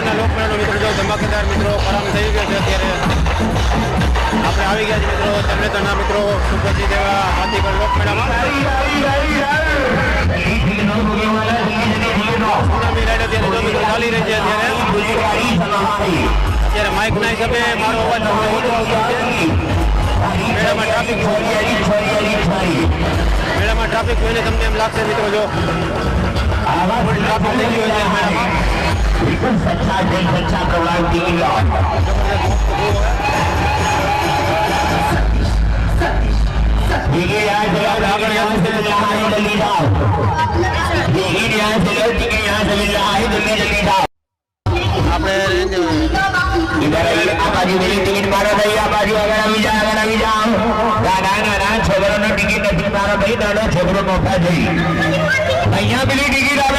તરણેતરના લોકમેળાનો મિત્રો જો ધમાકેદાર મિત્રો પ્રારંભ થઈ ગયો છે અત્યારે આપણે આવી ગયા છે મિત્રો તરણેતરના મિત્રો સુપરજીત એવા હાથીગઢ લોકમેળામાં સુનામી રાઈડ અત્યારે જો મિત્રો ચાલી રહી છે અત્યારે માઇકના હિસાબે મારો અવાજ ઓછો આવતો છે મેળામાં ટ્રાફિક જોઈને તમને એમ લાગશે મિત્રો જો ટ્રાફિક થઈ ગયો છે મેળામાં ટિકિટ મારો ભાઈ આ બાજુ આગળ આવી જાઓ ના છોકરો નો ટિકિટ નથી મારો ભાઈ દાડો છોકરો મોટા જઈ અહીંયા પેલી ટિકિટ